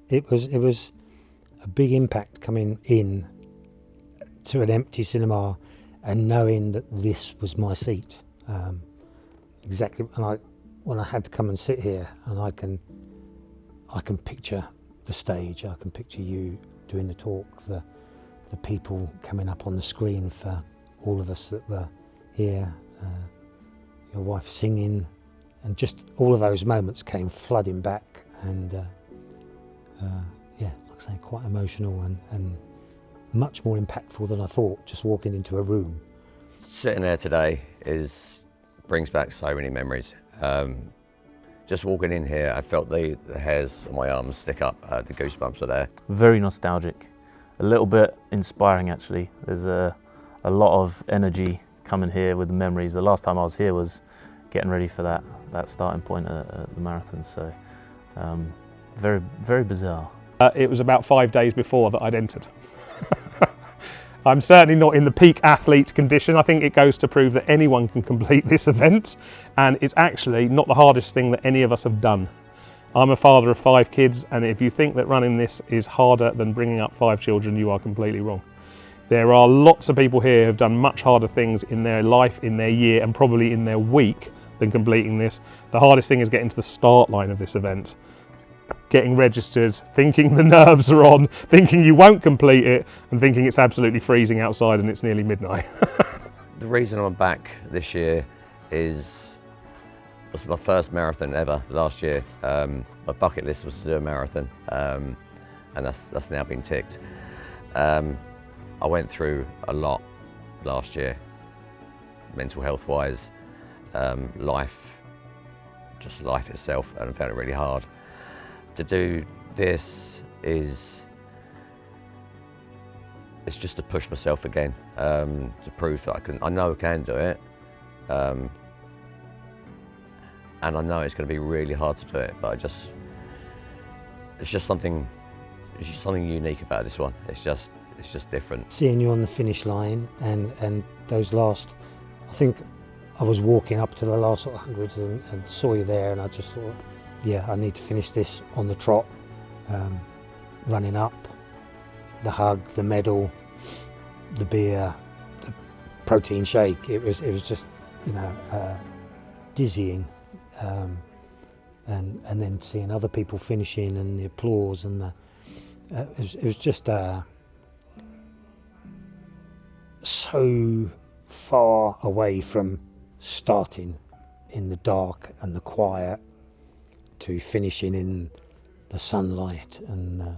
it was a big impact coming in to an empty cinema and knowing that this was my seat. Exactly, and when I had to come and sit here, and I can picture the stage, I can picture you doing the talk, the people coming up on the screen for all of us that were here, your wife singing, and just all of those moments came flooding back, and yeah, like I say, quite emotional and much more impactful than I thought, just walking into a room. Sitting there today brings back so many memories. Just walking in here, I felt the hairs on my arms stick up, the goosebumps are there. Very nostalgic, a little bit inspiring actually. There's a lot of energy coming here with the memories. The last time I was here was getting ready for that starting point at the marathon, so very, very bizarre. It was about 5 days before that I'd entered. I'm certainly not in the peak athlete condition. I think it goes to prove that anyone can complete this event, and it's actually not the hardest thing that any of us have done. I'm a father of 5 kids, and if you think that running this is harder than bringing up 5 children, you are completely wrong. There are lots of people here who have done much harder things in their life, in their year, and probably in their week than completing this. The hardest thing is getting to the start line of this event. Getting registered, thinking the nerves are on, thinking you won't complete it, and thinking it's absolutely freezing outside and it's nearly midnight. The reason I'm back this year is it was my first marathon ever last year. My bucket list was to do a marathon, and that's now been ticked. I went through a lot last year, mental health wise, life itself, and I found it really hard. To do this it's just to push myself again, to prove that I know I can do it, and I know it's going to be really hard to do it, but it's just something unique about this one. It's just different. Seeing you on the finish line and those last, I think I was walking up to the last sort of hundreds and saw you there, and I just thought, yeah, I need to finish this on the trot. Running up, the hug, the medal, the beer, the protein shake. It was just, dizzying. And then seeing other people finishing and the applause and it was just so far away from starting in the dark and the quiet to finishing in the sunlight and the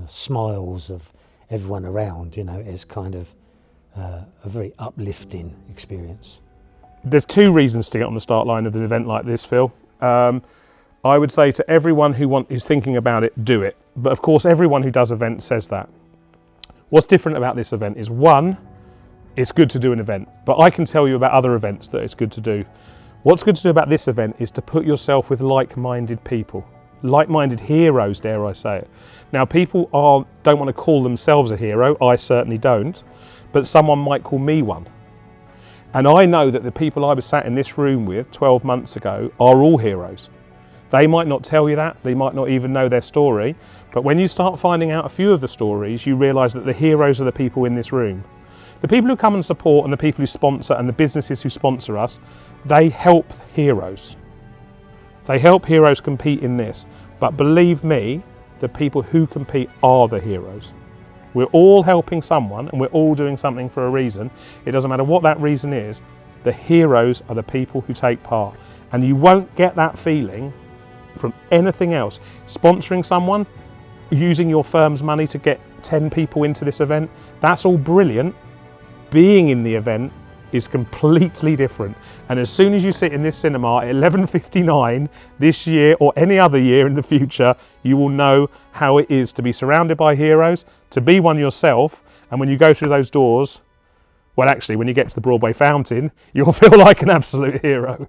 smiles of everyone around. It's kind of a very uplifting experience. There's 2 reasons to get on the start line of an event like this, Phil. I would say to everyone who is thinking about it, do it. But of course, everyone who does events says that. What's different about this event is, 1, it's good to do an event, but I can tell you about other events that it's good to do. What's good to do about this event is to put yourself with like-minded people, like-minded heroes, dare I say it. Now, people don't want to call themselves a hero, I certainly don't, but someone might call me one. And I know that the people I was sat in this room with 12 months ago are all heroes. They might not tell you that, they might not even know their story, but when you start finding out a few of the stories, you realise that the heroes are the people in this room. The people who come and support and the people who sponsor and the businesses who sponsor us, they help heroes. They help heroes compete in this. But believe me, the people who compete are the heroes. We're all helping someone and we're all doing something for a reason. It doesn't matter what that reason is. The heroes are the people who take part. And you won't get that feeling from anything else. Sponsoring someone, using your firm's money to get 10 people into this event, that's all brilliant. Being in the event is completely different. And as soon as you sit in this cinema at 11:59 this year or any other year in the future, you will know how it is to be surrounded by heroes, to be one yourself, and when you go through those doors, well, actually, when you get to the Broadway fountain, you'll feel like an absolute hero.